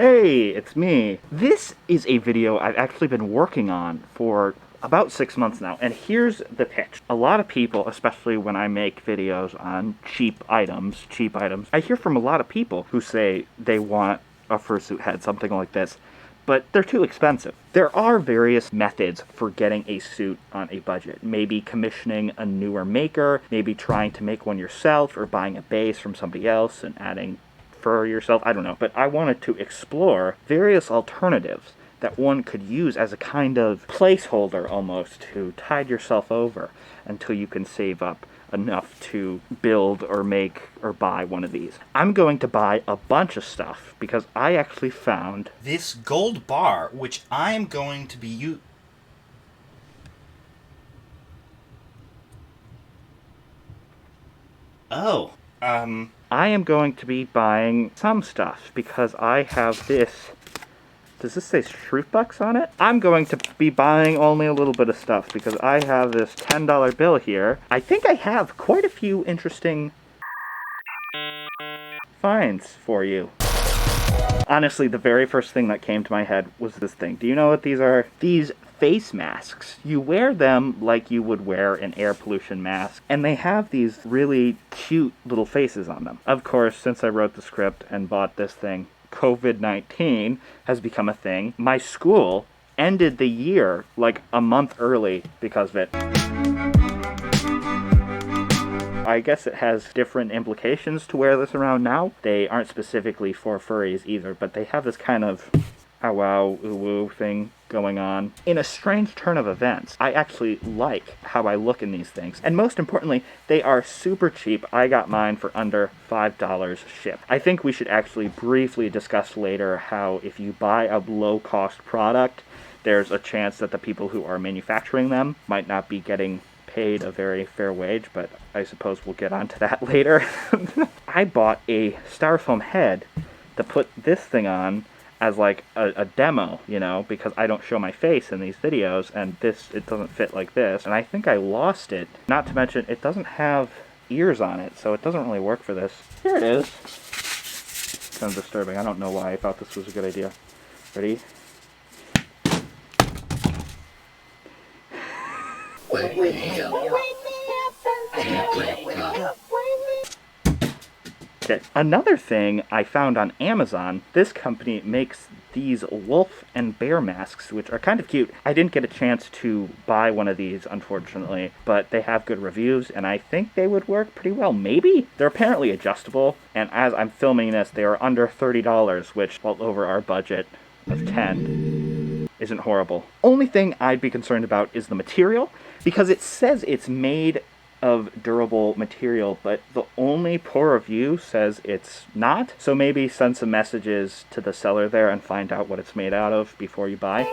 Hey, it's me. This is a video I've actually been working on for about 6 months now, and here's the pitch. A lot of people, especially when I make videos on cheap items, I hear from a lot of people who say they want a fursuit head, something like this, but they're too expensive. There are various methods for getting a suit on a budget. Maybe commissioning a newer maker, maybe trying to make one yourself, or buying a base from somebody else and adding fur yourself, I don't know. But I wanted to explore various alternatives that one could use as a kind of placeholder almost to tide yourself over until you can save up enough to build or make or buy one of these. I'm going to buy a bunch of stuff because I actually found this gold bar, which I'm going to be I am going to be buying some stuff because I have this. Does this say Shrootbucks on it? I'm going to be buying only a little bit of stuff because I have this $10 bill here. I think I have quite a few interesting finds for you. Honestly, the very first thing that came to my head was this thing. Do you know what these are? These face masks. You wear them like you would wear an air pollution mask, and they have these really cute little faces on them. Of course, since I wrote the script and bought this thing, COVID-19 has become a thing. My school ended the year like a month early because of it. I guess it has different implications to wear this around now. They aren't specifically for furries either, but they have this kind of wow, ooh thing going on. In a strange turn of events, I actually like how I look in these things. And most importantly, they are super cheap. I got mine for under $5 shipped. I think we should actually briefly discuss later how if you buy a low-cost product, there's a chance that the people who are manufacturing them might not be getting paid a very fair wage, but I suppose we'll get onto that later. I bought a styrofoam head to put this thing on as like a demo, you know, because I don't show my face in these videos, and it doesn't fit like this, and I think I lost it. Not to mention, it doesn't have ears on it, so it doesn't really work for this. Here it is. Kind of disturbing. I don't know why I thought this was a good idea. Ready? Okay. Another thing I found on Amazon, this company makes these wolf and bear masks, which are kind of cute. I didn't get a chance to buy one of these, unfortunately, but they have good reviews, and I think they would work pretty well. Maybe? They're apparently adjustable, and as I'm filming this, they are under $30, which, well over our budget of $10, isn't horrible. Only thing I'd be concerned about is the material, because it says it's made of durable material, but the only poor review says it's not. So maybe send some messages to the seller there and find out what it's made out of before you buy.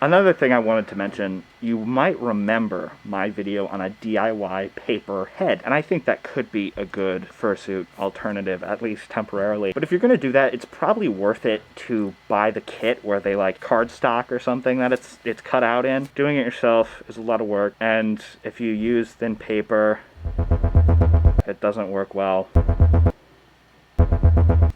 Another thing I wanted to mention, you might remember my video on a DIY paper head, and I think that could be a good fursuit alternative, at least temporarily. But if you're going to do that, it's probably worth it to buy the kit where they like cardstock or something that it's cut out in. Doing it yourself is a lot of work, and if you use thin paper, it doesn't work well.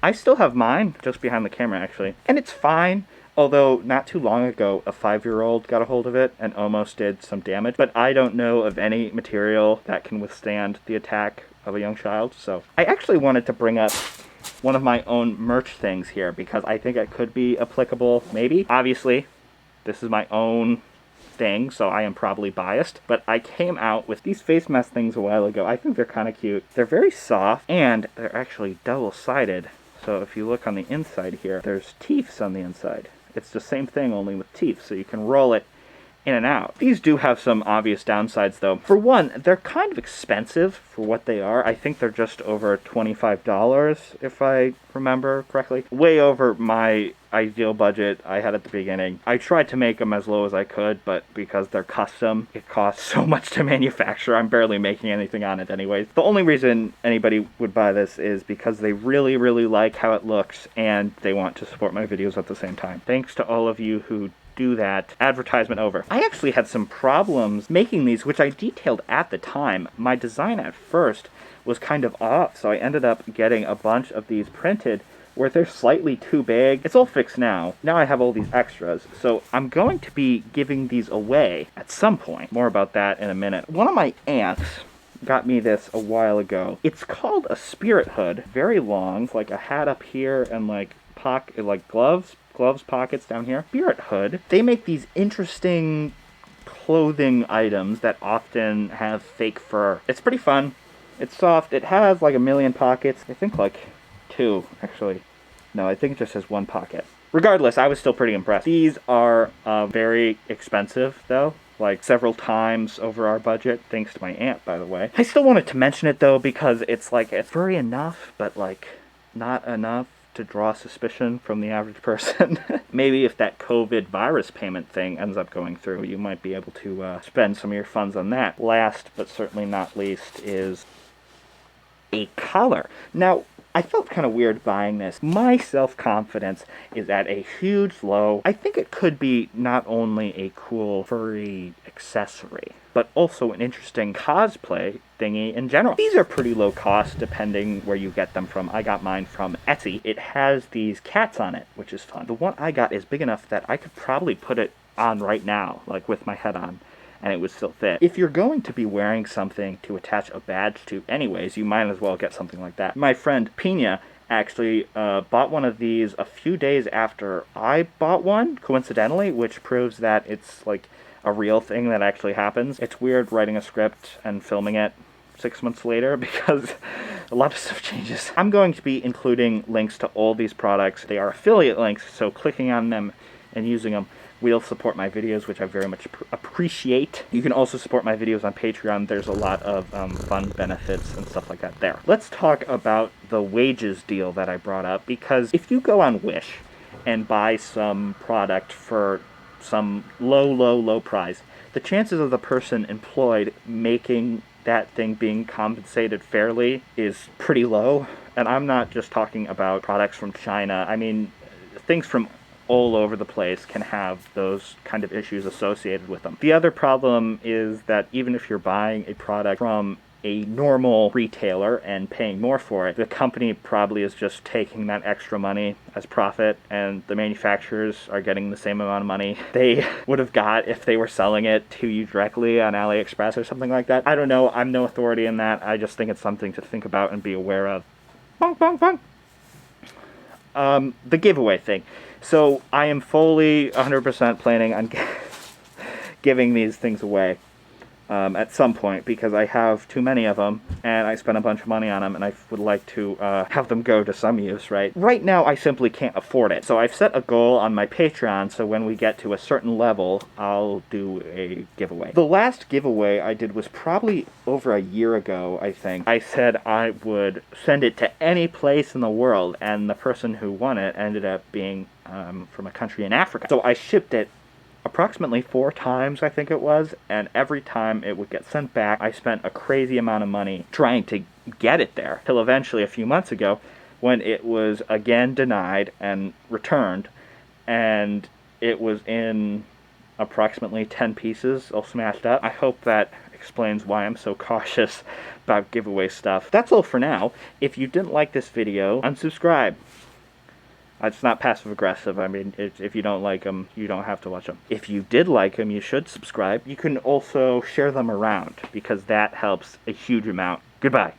I still have mine just behind the camera actually, and it's fine. Although, not too long ago, a 5-year-old got a hold of it and almost did some damage. But I don't know of any material that can withstand the attack of a young child. So I actually wanted to bring up one of my own merch things here because I think it could be applicable, maybe. Obviously, this is my own thing, so I am probably biased. But I came out with these face mask things a while ago. I think they're kind of cute. They're very soft, and they're actually double-sided. So if you look on the inside here, there's teeth on the inside. It's the same thing, only with teeth, so you can roll it in and out. These do have some obvious downsides, though. For one, they're kind of expensive for what they are. I think they're just over $25, if I remember correctly. Way over my ideal budget I had at the beginning. I tried to make them as low as I could, but because they're custom, it costs so much to manufacture. I'm barely making anything on it anyways. The only reason anybody would buy this is because they really, really like how it looks, and they want to support my videos at the same time. Thanks to all of you who do that. Advertisement over. I actually had some problems making these, which I detailed at the time. My design at first was kind of off, so I ended up getting a bunch of these printed where they're slightly too big. It's all fixed now. Now I have all these extras. So I'm going to be giving these away at some point. More about that in a minute. One of my aunts got me this a while ago. It's called a spirit hood. Very long. It's like a hat up here and like gloves pockets down here. Spirit hood. They make these interesting clothing items that often have fake fur. It's pretty fun. It's soft. It has like a million pockets. I think like 2, actually. No, I think it just has 1 pocket. Regardless, I was still pretty impressed. These are very expensive, though. Like several times over our budget, thanks to my aunt, by the way. I still wanted to mention it, though, because it's like, it's furry enough, but like not enough to draw suspicion from the average person. Maybe if that COVID virus payment thing ends up going through, you might be able to spend some of your funds on that. Last, but certainly not least, is a collar. Now, I felt kind of weird buying this. My self-confidence is at a huge low. I think it could be not only a cool furry accessory, but also an interesting cosplay thingy in general. These are pretty low cost depending where you get them from. I got mine from Etsy. It has these cats on it, which is fun. The one I got is big enough that I could probably put it on right now, like with my head on, and it would still fit. If you're going to be wearing something to attach a badge to anyways, you might as well get something like that. My friend Pina actually bought one of these a few days after I bought one, coincidentally, which proves that it's like a real thing that actually happens. It's weird writing a script and filming it 6 months later because a lot of stuff changes. I'm going to be including links to all these products. They are affiliate links, so clicking on them and using them will support my videos, which I very much appreciate. You can also support my videos on Patreon. There's a lot of fun benefits and stuff like that there. Let's talk about the wages deal that I brought up, because if you go on Wish and buy some product for some low price, the chances of the person employed making that thing being compensated fairly is pretty low. And I'm not just talking about products from China. I mean, things from all over the place can have those kind of issues associated with them. The other problem is that even if you're buying a product from a normal retailer and paying more for it, the company probably is just taking that extra money as profit, and the manufacturers are getting the same amount of money they would have got if they were selling it to you directly on AliExpress or something like that. I don't know. I'm no authority in that. I just think it's something to think about and be aware of. Bonk, bonk, bonk. The giveaway thing. So I am fully 100% planning on giving these things away at some point, because I have too many of them and I spent a bunch of money on them, and I would like to have them go to some use, right? Right now I simply can't afford it. So I've set a goal on my Patreon, so when we get to a certain level, I'll do a giveaway. The last giveaway I did was probably over a year ago, I think. I said I would send it to any place in the world, and the person who won it ended up being from a country in Africa. So I shipped it approximately 4 times, I think it was, and every time it would get sent back. I spent a crazy amount of money trying to get it there, till eventually a few months ago when it was again denied and returned, and it was in approximately 10 pieces all smashed up. I hope that explains why I'm so cautious about giveaway stuff. That's all for now. If you didn't like this video, unsubscribe. It's not passive-aggressive. I mean, if you don't like them, you don't have to watch them. If you did like them, you should subscribe. You can also share them around, because that helps a huge amount. Goodbye.